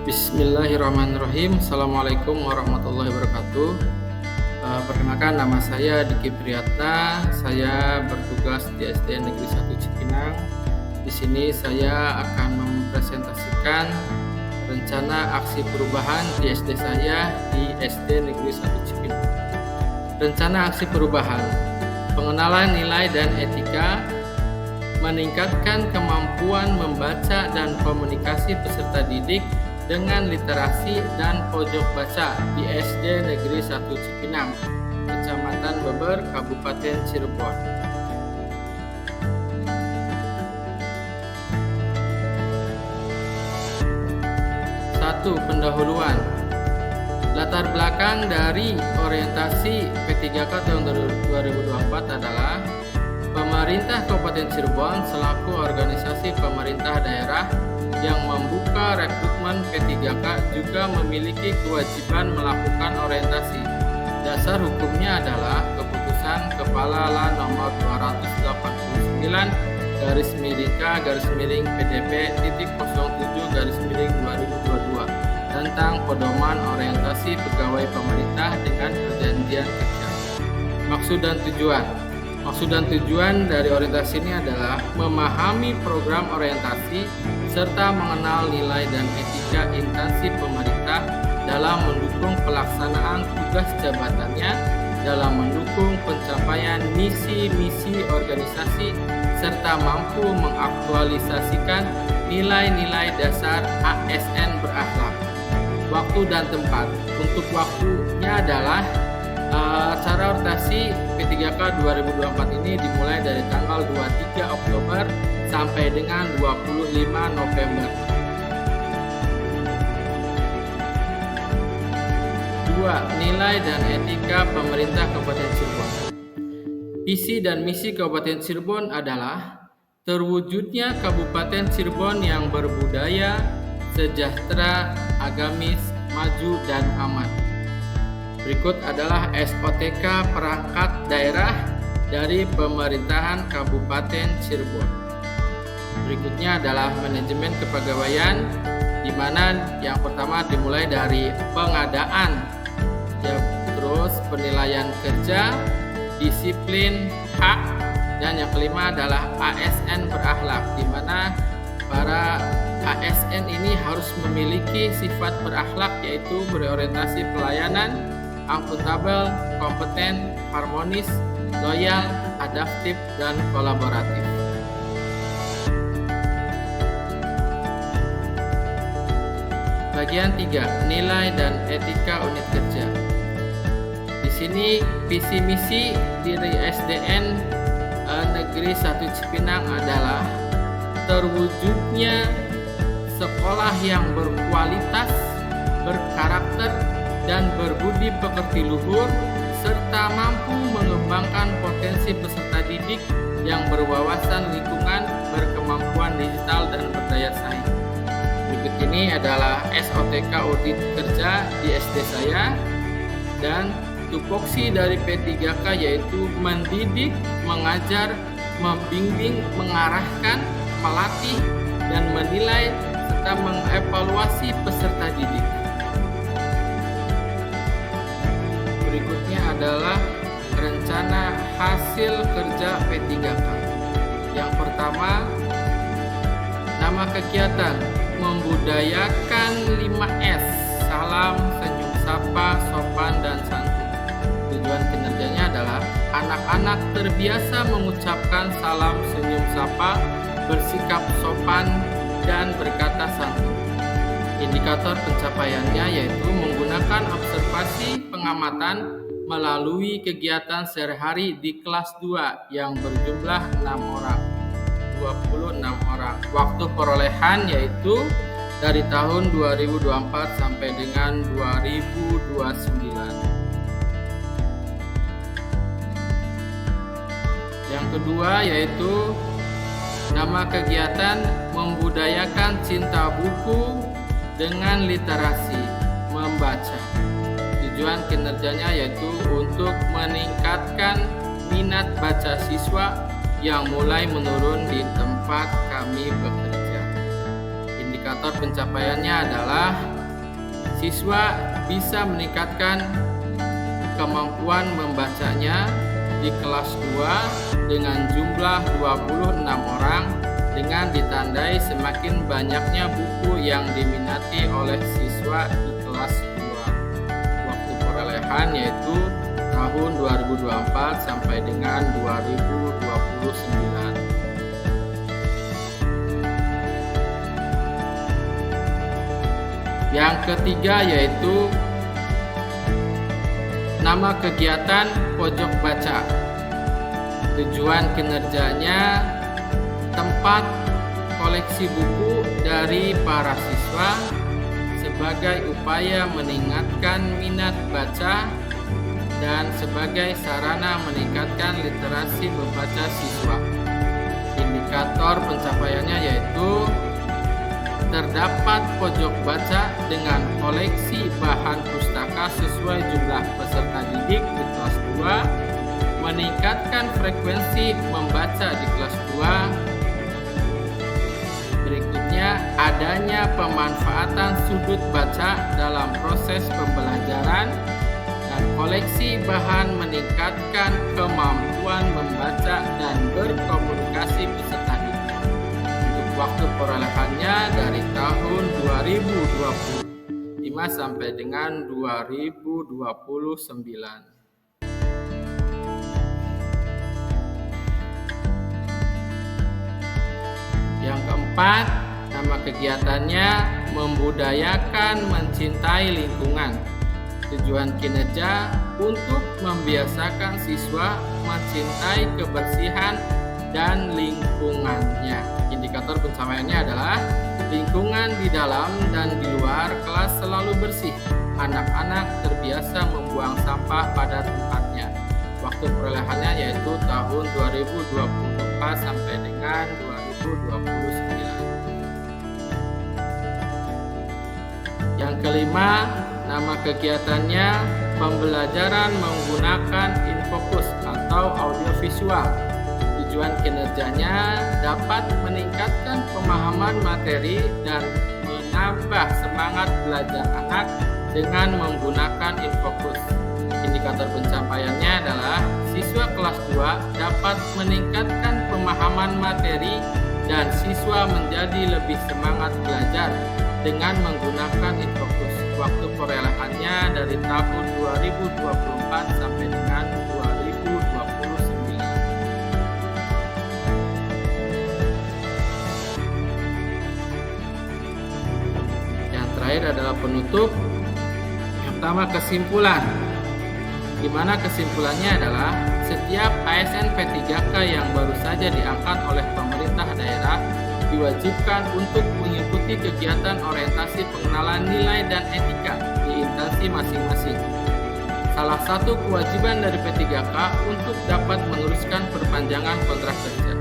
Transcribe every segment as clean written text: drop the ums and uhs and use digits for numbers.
Bismillahirrahmanirrahim. Assalamualaikum warahmatullahi wabarakatuh. Perkenalkan, nama saya Diki Priyatna. Saya bertugas di SD Negeri 1 Cipinang. Di sini saya akan mempresentasikan rencana aksi perubahan di SD saya di SD Negeri 1 Cipinang. Rencana aksi perubahan: pengenalan nilai dan etika, meningkatkan kemampuan membaca dan komunikasi peserta didik dengan literasi dan pojok baca di SD Negeri 1 Cipinang, Kecamatan Beber, Kabupaten Cirebon. Satu, pendahuluan. Latar belakang dari orientasi P3K tahun 2024 adalah pemerintah Kabupaten Cirebon selaku organisasi pemerintah daerah yang membuka rekrutmen P3K juga memiliki kewajiban melakukan orientasi. Dasar hukumnya adalah Keputusan Kepala LA nomor 288/PDP-PDP-07/2022 tentang pedoman orientasi pegawai pemerintah dengan perjanjian kerja. Maksud dan tujuan. Maksud dan tujuan dari orientasi ini adalah memahami program orientasi serta mengenal nilai dan etika instansi pemerintah dalam mendukung pelaksanaan tugas jabatannya, dalam mendukung pencapaian misi-misi organisasi, serta mampu mengaktualisasikan nilai-nilai dasar ASN berakhlak. Waktu dan tempat. Untuk waktunya adalah acara orientasi P3K 2024 ini dimulai dari tanggal 23 Oktober sampai dengan 25 November. 2. Nilai dan etika pemerintah Kabupaten Cirebon. Visi dan misi Kabupaten Cirebon adalah terwujudnya Kabupaten Cirebon yang berbudaya, sejahtera, agamis, maju, dan aman. Berikut adalah SOTK perangkat daerah dari pemerintahan Kabupaten Cirebon. Berikutnya adalah manajemen kepegawaian, di mana yang pertama dimulai dari pengadaan, terus penilaian kerja, disiplin, hak, dan yang kelima adalah ASN berakhlak, di mana para ASN ini harus memiliki sifat berakhlak, yaitu berorientasi pelayanan, akuntabel, kompeten, harmonis, loyal, adaptif, dan kolaboratif. Bagian 3, nilai dan etika unit kerja. Di sini visi misi dari SDN Negeri 1 Cipinang adalah terwujudnya sekolah yang berkualitas, berkarakter, dan berbudi pekerti luhur, serta mampu mengembangkan potensi peserta didik yang berwawasan lingkungan, berkemampuan digital, dan berdaya saing. Berikut ini adalah SOTK audit kerja di SD saya, dan tupoksi dari P3K yaitu mendidik, mengajar, membimbing, mengarahkan, melatih, dan menilai serta mengevaluasi peserta didik. Berikutnya adalah rencana hasil kerja P3K. Yang pertama, nama kegiatan membudayakan 5S, salam, senyum sapa, sopan, dan santun. Tujuan kinerjanya adalah anak-anak terbiasa mengucapkan salam, senyum sapa, bersikap sopan, dan berkata santun. Indikator pencapaiannya yaitu menggunakan observasi pengamatan melalui kegiatan sehari-hari di kelas 2 yang berjumlah 26 orang. Waktu perolehan yaitu dari tahun 2024 sampai dengan 2029. Yang kedua yaitu nama kegiatan membudayakan cinta buku dengan literasi membaca. Tujuan kinerjanya yaitu untuk meningkatkan minat baca siswa yang mulai menurun di tempat kami bekerja. Indikator pencapaiannya adalah siswa bisa meningkatkan kemampuan membacanya di kelas 2 dengan jumlah 26 orang dengan ditandai semakin banyaknya buku yang diminati oleh siswa di kelas 2. Waktu perolehan yaitu tahun 2024 sampai dengan 2029. Yang ketiga yaitu nama kegiatan Pojok Baca. Tujuan kinerjanya tempat koleksi buku dari para siswa sebagai upaya meningkatkan minat baca dan sebagai sarana meningkatkan literasi membaca siswa. Indikator pencapaiannya yaitu terdapat pojok baca dengan koleksi bahan pustaka sesuai jumlah peserta didik di kelas 2, meningkatkan frekuensi membaca di kelas 2. Berikutnya, adanya pemanfaatan sudut baca dalam proses pembelajaran dan koleksi bahan meningkatkan kemampuan membaca dan berkomunikasi peserta didik. Waktu perolehannya dari tahun 2025 sampai dengan 2029. Yang keempat, nama kegiatannya membudayakan mencintai lingkungan. Tujuan kinerja untuk membiasakan siswa mencintai kebersihan dan lingkungannya. Indikator pencapaiannya adalah lingkungan di dalam dan di luar kelas selalu bersih. Anak-anak terbiasa membuang sampah pada tempatnya. Waktu perolehannya yaitu tahun 2024 sampai dengan 2029. Yang kelima, nama kegiatannya pembelajaran menggunakan infocus atau audiovisual. Tujuan kinerjanya dapat meningkatkan pemahaman materi dan menambah semangat belajar anak dengan menggunakan infocus. Indikator pencapaiannya adalah siswa kelas 2 dapat meningkatkan pemahaman materi dan siswa menjadi lebih semangat belajar dengan menggunakan infocus. Waktu perolehannya dari tahun 2024 sampai dengan 2029. Yang terakhir adalah penutup. Yang pertama, kesimpulan. Di mana kesimpulannya adalah setiap ASN P3K yang baru saja diangkat oleh pemerintah daerah diwajibkan untuk mengikuti kegiatan orientasi pengenalan nilai dan etika di instansi masing-masing. Salah satu kewajiban dari P3K untuk dapat meneruskan perpanjangan kontrak kerja.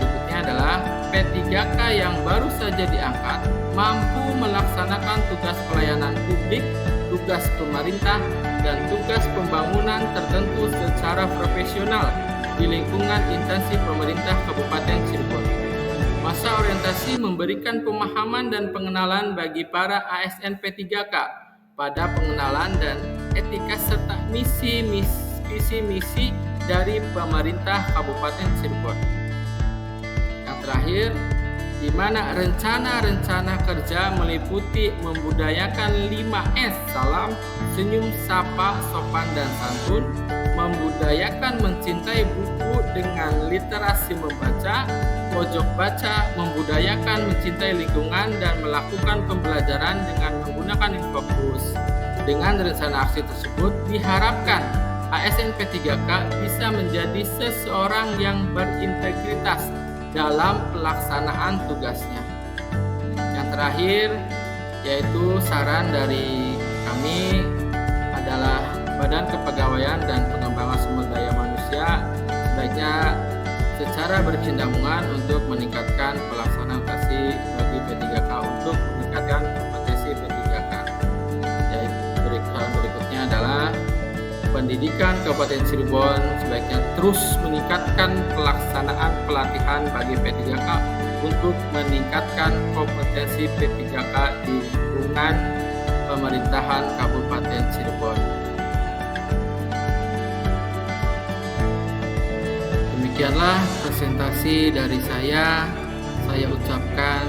Berikutnya adalah P3K yang baru saja diangkat mampu melaksanakan tugas pelayanan publik, tugas pemerintah, dan tugas pembangunan tertentu secara profesional di lingkungan instansi pemerintah Kabupaten Cirebon. Masa orientasi memberikan pemahaman dan pengenalan bagi para ASN P3K pada pengenalan dan etika serta misi dari pemerintah Kabupaten Cirebon. Yang terakhir, di mana rencana-rencana kerja meliputi membudayakan 5S, salam, senyum, sapa, sopan, dan santun, membudayakan mencintai buku dengan literasi membaca, pojok baca, membudayakan mencintai lingkungan, dan melakukan pembelajaran dengan menggunakan infocus. Dengan rencana aksi tersebut, diharapkan ASN P3K bisa menjadi seseorang yang berintegritas dalam pelaksanaan tugasnya. Yang terakhir, yaitu saran dari kami adalah Badan Kepegawaian dan Pengembangan Sumber Daya Manusia sebaiknya secara berkesinambungan untuk meningkatkan pelaksanaan operasi bagi P3K untuk meningkatkan kompetensi P3K. Berikutnya adalah pendidikan Kabupaten Cirebon sebaiknya terus meningkatkan pelaksanaan pelatihan bagi P3K untuk meningkatkan kompetensi P3K di lingkungan Pemerintahan Kabupaten Cirebon. Demikianlah presentasi dari saya. Saya ucapkan